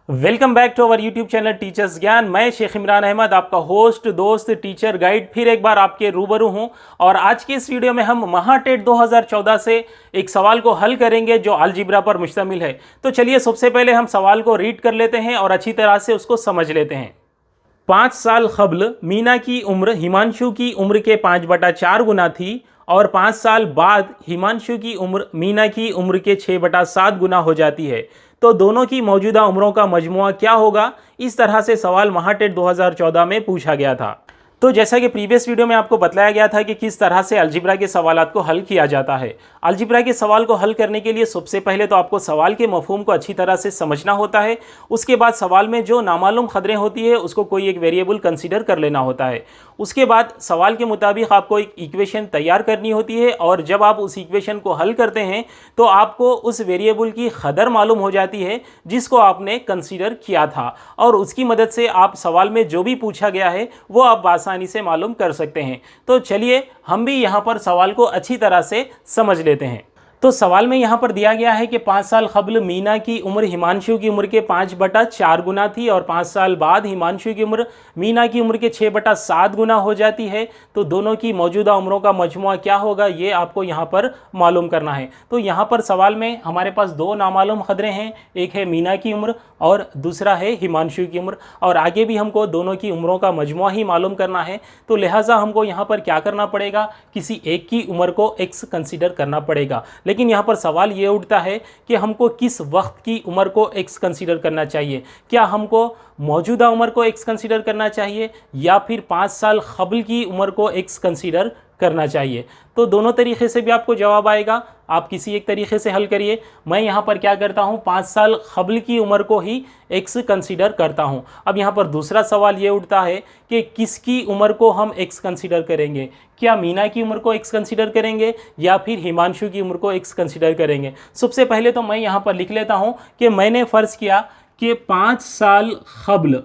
Welcome back to our YouTube channel teachers Gyan. मैं शेख इमरान अहमद, आपका host, दोस्त, टीचर, गाइड फिर एक बार आपके रूबरू हूं। और आज के इस वीडियो में हम महाटेट 2014 से एक सवाल को हल करेंगे जो अलजेब्रा पर मुश्तमिल है। तो चलिए सबसे पहले हम सवाल को रीड कर लेते हैं और अच्छी तरह से उसको समझ लेते हैं। 5 साल क़ब्ल मीना की उम्र हिमांशु की उम्र के 5/4 गुना थी और 5 साल बाद हिमांशु की उम्र मीना की उम्र के 6/7 गुना हो जाती है। तो दोनों की मौजूदा उम्रों का मजमुआ क्या होगा? इस तरह से सवाल महाटेट 2014 में पूछा गया था। तो जैसा कि प्रीवियस वीडियो में आपको बताया गया था कि किस तरह से अलजेब्रा के सवालात को हल किया जाता है। अलजेब्रा के सवाल को हल करने के लिए सबसे पहले तो आपको सवाल के मफहूम को अच्छी तरह से समझना होता है। उसके बाद सवाल में जो नामालूम ख़दरें होती है उसको कोई एक वेरिएबल कंसीडर कर लेना होता है। उसके बाद सवाल के मुताबिक आपको एक इक्वेशन तैयार करनी होती है और जब आप उस इक्वेशन को हल करते हैं तो आपको उस वेरिएबल की क़दर मालूम हो जाती है जिसको आपने कंसीडर किया था, और उसकी मदद से आप सवाल में जो भी पूछा गया है वो आप आसानी से मालूम कर सकते हैं। तो चलिए हम भी यहाँ पर सवाल को अच्छी तरह से समझ लेते हैं। तो सवाल में यहाँ पर दिया गया है कि 5 साल क़ब्ल मीना की उम्र हिमांशु की उम्र के 5/4 गुना थी और 5 साल बाद हिमांशु की उम्र मीना की उम्र के 6/7 गुना हो जाती है। तो दोनों की मौजूदा उम्रों का मजमुआ क्या होगा ये आपको यहाँ पर मालूम करना है। तो यहाँ पर सवाल में हमारे पास दो नामालूम क़दरें हैं, एक है मीना की उम्र और दूसरा है हिमांशु की उम्र, और आगे भी हमको दोनों की उम्रों का मजमुआ ही मालूम करना है। तो लिहाजा हमको यहाँ पर क्या करना पड़ेगा, किसी एक की उम्र को एक्स कंसीडर करना पड़ेगा। लेकिन यहाँ पर सवाल ये उठता है कि हमको किस वक्त की उम्र को एक्स कंसीडर करना चाहिए। क्या हमको मौजूदा उम्र को एक्स कंसीडर करना चाहिए या फिर 5 साल क़ब्ल की उम्र को एक्स कंसीडर करना चाहिए? तो दोनों तरीके से भी आपको जवाब आएगा, आप किसी एक तरीके से हल करिए। मैं यहाँ पर क्या करता हूँ, 5 साल क़ब्ल की उम्र को ही एक्स कंसीडर करता हूँ। अब यहाँ पर दूसरा सवाल ये उठता है कि किसकी उम्र को हम एक्स कंसीडर करेंगे, क्या मीना की उम्र को एक्स कंसीडर करेंगे या फिर हिमांशु की उम्र को एक्स कंसीडर करेंगे? सबसे पहले तो मैं यहाँ पर लिख लेता हूँ कि मैंने फ़र्ज़ किया कि 5 साल क़ब्ल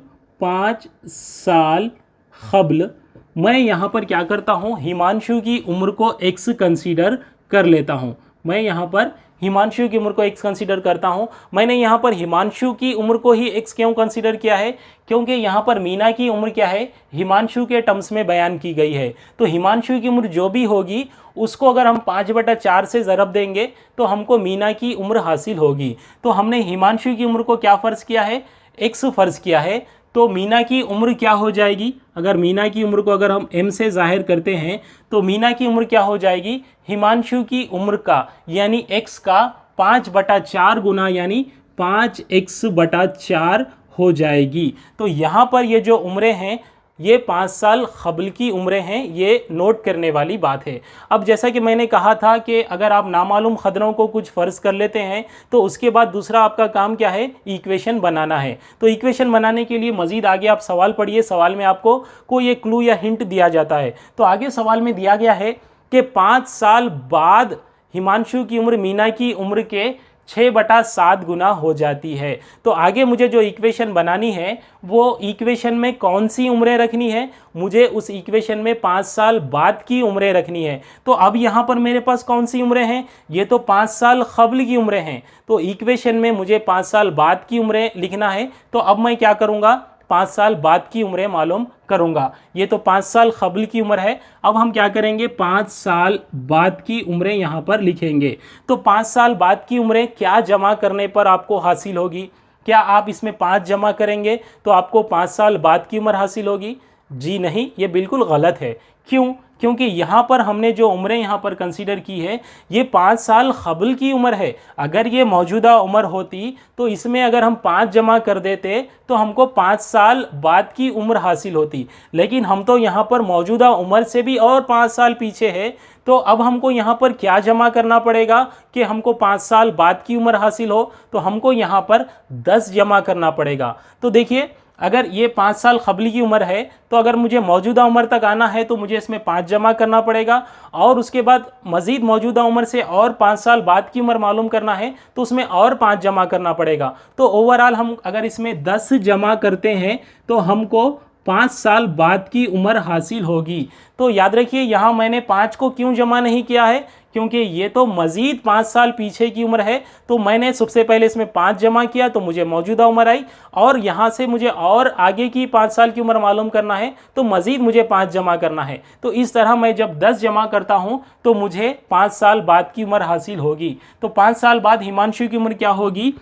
मैं यहाँ पर क्या करता हूँ, हिमांशु की उम्र को एक्स कंसीडर कर लेता हूँ। मैं यहाँ पर हिमांशु की उम्र को एक्स कंसीडर करता हूँ। मैंने यहाँ पर हिमांशु की उम्र को ही एक्स क्यों कंसीडर किया है, क्योंकि यहाँ पर मीना की उम्र क्या है, हिमांशु के टर्म्स में बयान की गई है। तो हिमांशु की उम्र जो भी होगी उसको अगर हम 5/4 से ज़रब देंगे तो हमको मीना की उम्र हासिल होगी। तो हमने हिमांशु की उम्र को क्या फ़र्ज़ किया है, एक्स फ़र्ज़ किया है। तो मीना की उम्र क्या हो जाएगी, अगर मीना की उम्र को अगर हम m से ज़ाहिर करते हैं तो मीना की उम्र क्या हो जाएगी, हिमांशु की उम्र का यानी x का 5/4 गुना यानी 5x/4 हो जाएगी। तो यहाँ पर ये जो उम्रें हैं ये 5 साल क़ब्ल की उम्रें हैं, ये नोट करने वाली बात है। अब जैसा कि मैंने कहा था कि अगर आप नामालूम क़दरों को कुछ फ़र्ज़ कर लेते हैं तो उसके बाद दूसरा आपका काम क्या है, इक्वेशन बनाना है। तो इक्वेशन बनाने के लिए मज़ीद आगे आप सवाल पढ़िए, सवाल में आपको कोई एक क्लू या हिंट दिया जाता है। तो आगे सवाल में दिया गया है कि 5 साल बाद हिमांशु की उम्र मीना की उम्र के 6/7 गुना हो जाती है। तो आगे मुझे जो इक्वेशन बनानी है वो इक्वेशन में कौन सी उम्रें रखनी है, मुझे उस इक्वेशन में 5 साल बाद की उम्रें रखनी है। तो अब यहाँ पर मेरे पास कौन सी उम्रें हैं, ये तो 5 साल क़ब्ल की उम्रें हैं। तो इक्वेशन में मुझे 5 साल बाद की उम्रें लिखना है। तो अब मैं क्या करूँगा, 5 साल बाद की उम्रें मालूम करूँगा। ये तो 5 साल क़ब्ल की उम्र है। अब हम क्या करेंगे, 5 साल बाद की उम्रें यहाँ पर लिखेंगे। तो 5 साल बाद की उम्रें क्या जमा करने पर आपको हासिल होगी? क्या आप इसमें 5 जमा करेंगे तो आपको 5 साल बाद की उम्र हासिल होगी? जी नहीं, ये बिल्कुल गलत है। क्यों? क्योंकि यहाँ पर हमने जो उम्रें यहाँ पर कंसीडर की है ये 5 साल क़ब्ल की उम्र है। अगर ये मौजूदा उम्र होती तो इसमें अगर हम 5 जमा कर देते तो हमको 5 साल बाद की उम्र हासिल होती। लेकिन हम तो यहाँ पर मौजूदा उम्र से भी और 5 साल पीछे है। तो अब हमको यहाँ पर क्या जमा करना पड़ेगा कि हमको 5 साल बाद की उम्र हासिल हो? तो हमको यहाँ पर 10 जमा करना पड़ेगा। तो देखिए, अगर ये 5 साल क़ब्ल की उम्र है तो अगर मुझे मौजूदा उम्र तक आना है तो मुझे इसमें 5 जमा करना पड़ेगा, और उसके बाद मज़ीद मौजूदा उम्र से और 5 साल बाद की उम्र मालूम करना है तो उसमें और 5 जमा करना पड़ेगा। तो ओवरऑल हम अगर इसमें 10 जमा करते हैं तो हमको 5 साल बाद की उम्र हासिल होगी। तो याद रखिए यहाँ मैंने 5 को क्यों जमा नहीं किया है, क्योंकि ये तो मज़ीद 5 साल पीछे की उम्र है। तो मैंने सबसे पहले इसमें 5 जमा किया तो मुझे मौजूदा उम्र आई, और यहाँ से मुझे और आगे की 5 साल की उम्र मालूम करना है तो मज़ीद मुझे 5 जमा करना है। तो इस तरह मैं जब 10 जमा करता हूँ तो मुझे 5 साल बाद की उम्र हासिल होगी। तो 5 साल बाद हिमांशु की उम्र क्या होगी,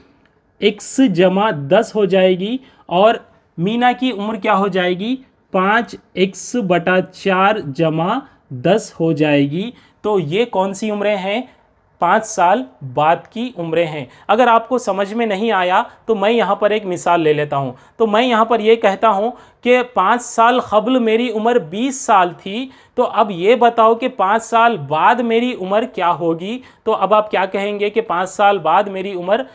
x जमा 10 हो जाएगी, और मीना की उम्र क्या हो जाएगी, 5x/4 जमा 10 हो जाएगी। तो ये कौन सी उम्रें हैं, 5 साल बाद की उम्रें हैं। अगर आपको समझ में नहीं आया तो मैं यहाँ पर एक मिसाल ले लेता हूँ। तो मैं यहाँ पर ये कहता हूँ कि 5 साल क़ब्ल मेरी उम्र 20 साल थी, तो अब ये बताओ कि 5 साल बाद मेरी उम्र क्या होगी। तो अब आप क्या कहेंगे कि 5 साल बाद मेरी उम्र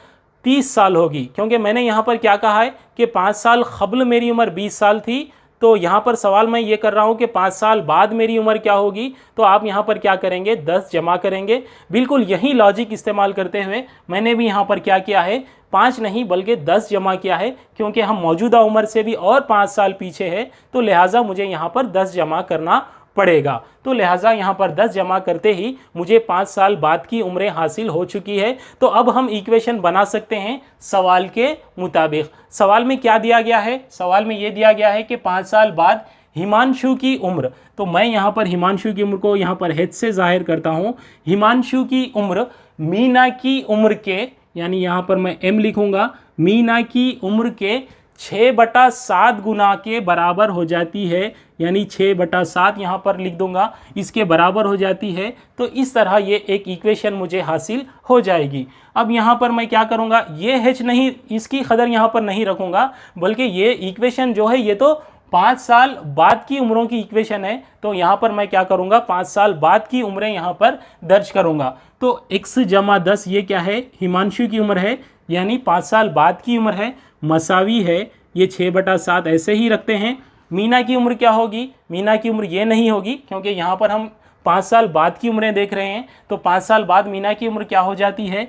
30 साल होगी, क्योंकि मैंने यहाँ पर क्या कहा है कि 5 साल क़ब्ल मेरी उम्र 20 साल थी। तो यहाँ पर सवाल मैं ये कर रहा हूँ कि 5 साल बाद मेरी उम्र क्या होगी। तो आप यहाँ पर क्या करेंगे, 10 जमा करेंगे। बिल्कुल यही लॉजिक इस्तेमाल करते हुए मैंने भी यहाँ पर क्या किया है, 5 नहीं बल्कि 10 जमा किया है, क्योंकि हम मौजूदा उम्र से भी और 5 साल पीछे है, तो लिहाजा मुझे यहाँ पर 10 जमा करना पड़ेगा। तो लिहाजा यहाँ पर 10 जमा करते ही मुझे 5 साल बाद की उम्रें हासिल हो चुकी है। तो अब हम इक्वेशन बना सकते हैं सवाल के मुताबिक। सवाल में क्या दिया गया है, सवाल में ये दिया गया है कि 5 साल बाद हिमांशु की उम्र। तो मैं यहाँ पर हिमांशु की उम्र को यहाँ पर h से जाहिर करता हूँ। हिमांशु की उम्र मीना की उम्र के, यानी यहाँ पर मैं m लिखूँगा, मीना की उम्र के 6/7 गुना के बराबर हो जाती है, यानी 6/7 यहाँ पर लिख दूंगा, इसके बराबर हो जाती है। तो इस तरह ये एक इक्वेशन मुझे हासिल हो जाएगी। अब यहाँ पर मैं क्या करूँगा, ये h नहीं, इसकी कदर यहाँ पर नहीं रखूँगा, बल्कि ये इक्वेशन जो है ये तो 5 साल बाद की उम्रों की इक्वेशन है। तो यहाँ पर मैं क्या करूँगा, 5 साल बाद की उम्रें यहाँ पर दर्ज करूँगा। तो x जमा 10 ये क्या है, हिमांशु की उम्र है, यानी 5 साल बाद की उम्र है, मसावी है, ये 6/7 ऐसे ही रखते हैं। मीना की उम्र क्या होगी, मीना की उम्र ये नहीं होगी, क्योंकि यहाँ पर हम 5 साल बाद की उम्रें देख रहे हैं। तो 5 साल बाद मीना की उम्र क्या हो जाती है,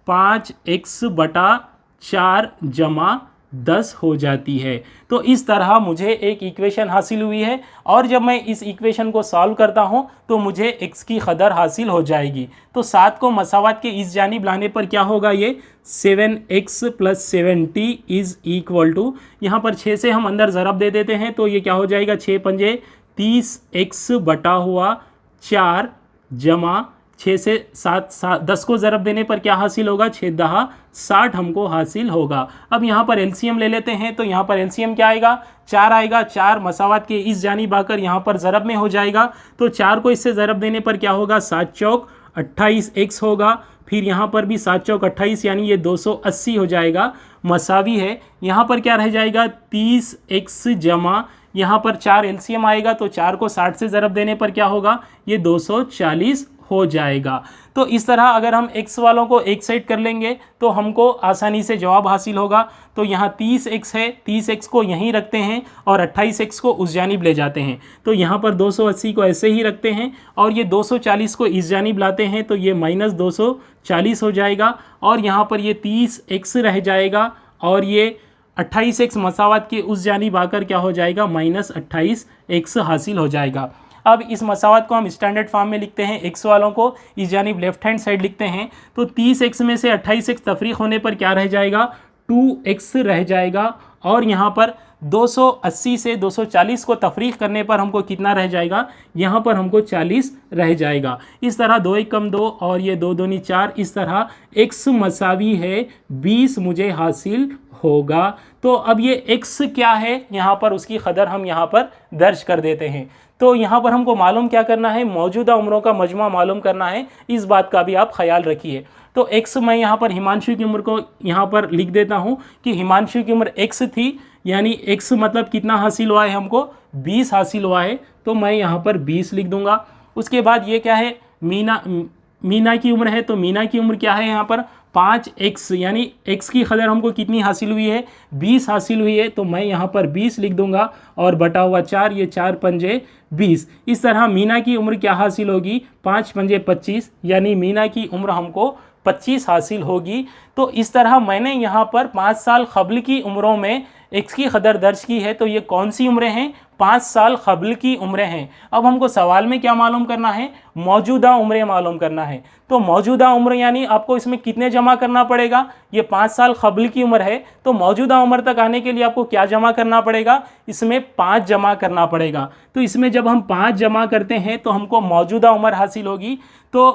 5x/4 जमा 10 हो जाती है। तो इस तरह मुझे एक इक्वेशन हासिल हुई है, और जब मैं इस इक्वेशन को सॉल्व करता हूं तो मुझे x की कदर हासिल हो जाएगी। तो 7 को मसावत के इस जानिब लाने पर क्या होगा, ये 7x + 70 इज़ इक्वल टू, यहाँ पर 6 से हम अंदर ज़रब दे देते हैं, तो ये क्या हो जाएगा, 6 पंजे 30x/4 जमा 6 से 10 को ज़रब देने पर क्या हासिल होगा, 6 दहा 60 हमको हासिल होगा। अब यहाँ पर एलसीएम ले लेते हैं। तो यहाँ पर एलसीएम क्या आएगा, 4 आएगा। 4 मसावत के इस जानिब आकर यहाँ पर ज़रब में हो जाएगा। तो 4 को इससे ज़रब देने पर क्या होगा, 7 चौक 28x होगा। फिर यहाँ पर भी 7 चौक 28, यानी ये 280 हो जाएगा, मसावी है। यहाँ पर क्या रह जाएगा, 30x जमा, यहाँ पर 4 एलसीएम आएगा, तो 4 को 60 से ज़रब देने पर क्या होगा, ये 240 हो जाएगा। तो इस तरह अगर हम x वालों को एक साइड कर लेंगे तो हमको आसानी से जवाब हासिल होगा। तो यहाँ 30x है, 30x को यहीं रखते हैं और 28x को उस जानिब ले जाते हैं। तो यहाँ पर 280 को ऐसे ही रखते हैं और ये 240 को इस जानिब लाते हैं, तो ये -240 हो जाएगा। और यहाँ पर ये 30x रह जाएगा और ये 28x मसावत के उस जानिब आकर क्या हो जाएगा, -28x हासिल हो जाएगा। अब इस मसावत को हम स्टैंडर्ड फॉर्म में लिखते हैं, x वालों को इस जानिब लेफ्ट हैंड साइड लिखते हैं। तो 30x में से 28x तफरीक होने पर क्या रह जाएगा, 2x रह जाएगा। और यहाँ पर 280 से 240 को तफरीक करने पर हमको कितना रह जाएगा, यहाँ पर हमको 40 रह जाएगा। इस तरह 2 1 कम 2 और ये 2 दूनी 4, इस तरह x मसावी है 20 मुझे हासिल होगा। तो अब ये x क्या है, यहाँ पर उसकी कदर हम यहाँ पर दर्ज कर देते हैं। तो यहाँ पर हमको मालूम क्या करना है, मौजूदा उम्रों का मजमा मालूम करना है। इस बात का भी आप ख्याल रखिए। तो x मैं यहाँ पर हिमांशु की उम्र को यहाँ पर लिख देता हूँ कि हिमांशु की उम्र x थी, यानी x मतलब कितना हासिल हुआ है, हमको 20 हासिल हुआ है। तो मैं यहाँ पर 20 लिख दूँगा। उसके बाद ये क्या है, मीना की उम्र है। तो मीना की उम्र क्या है, यहाँ पर 5x, यानी x की कदर हमको कितनी हासिल हुई है, 20 हासिल हुई है। तो मैं यहाँ पर 20 लिख दूंगा और बटा हुआ 4, ये 4 पंजे 20। इस तरह मीना की उम्र क्या हासिल होगी, 5 पंजे 25, यानी मीना की उम्र हमको 25 हासिल होगी। तो इस तरह मैंने यहाँ पर 5 साल क़ब्ल की उम्रों में एक्स की कदर दर्ज की है, तो ये कौन सी उम्रें हैं? 5 साल कबल की उम्रें हैं। अब हमको सवाल में क्या मालूम करना है? मौजूदा उम्रें मालूम करना है। तो मौजूदा उम्र यानी आपको इसमें कितने जमा करना पड़ेगा? ये 5 साल कबल की उम्र है, तो मौजूदा उम्र तक आने के लिए आपको क्या जमा करना पड़ेगा? इसमें 5 जमा करना पड़ेगा। तो इसमें जब हम 5 जमा करते हैं तो हमको मौजूदा उम्र हासिल होगी। तो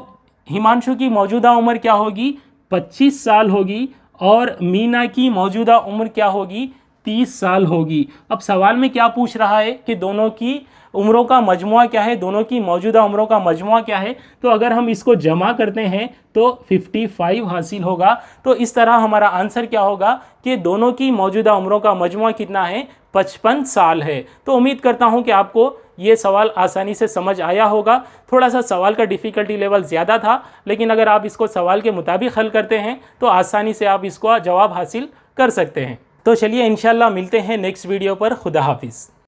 हिमांशु की मौजूदा उम्र क्या होगी? 25 साल होगी और मीना की मौजूदा उम्र क्या होगी? 30 साल होगी। अब सवाल में क्या पूछ रहा है कि दोनों की उम्रों का मजमुआ क्या है, दोनों की मौजूदा उम्रों का मजमुआ क्या है। तो अगर हम इसको जमा करते हैं तो 55 हासिल होगा। तो इस तरह हमारा आंसर क्या होगा कि दोनों की मौजूदा उम्रों का मजमुआ कितना है? 55 साल है। तो उम्मीद करता हूं कि आपको ये सवाल आसानी से समझ आया होगा। थोड़ा सा सवाल का डिफ़िकल्टी लेवल ज़्यादा था, लेकिन अगर आप इसको सवाल के मुताबिक हल करते हैं तो आसानी से आप इसको जवाब हासिल कर सकते हैं। तो चलिए इंशाल्लाह मिलते हैं नेक्स्ट वीडियो पर। खुदा हाफिज़।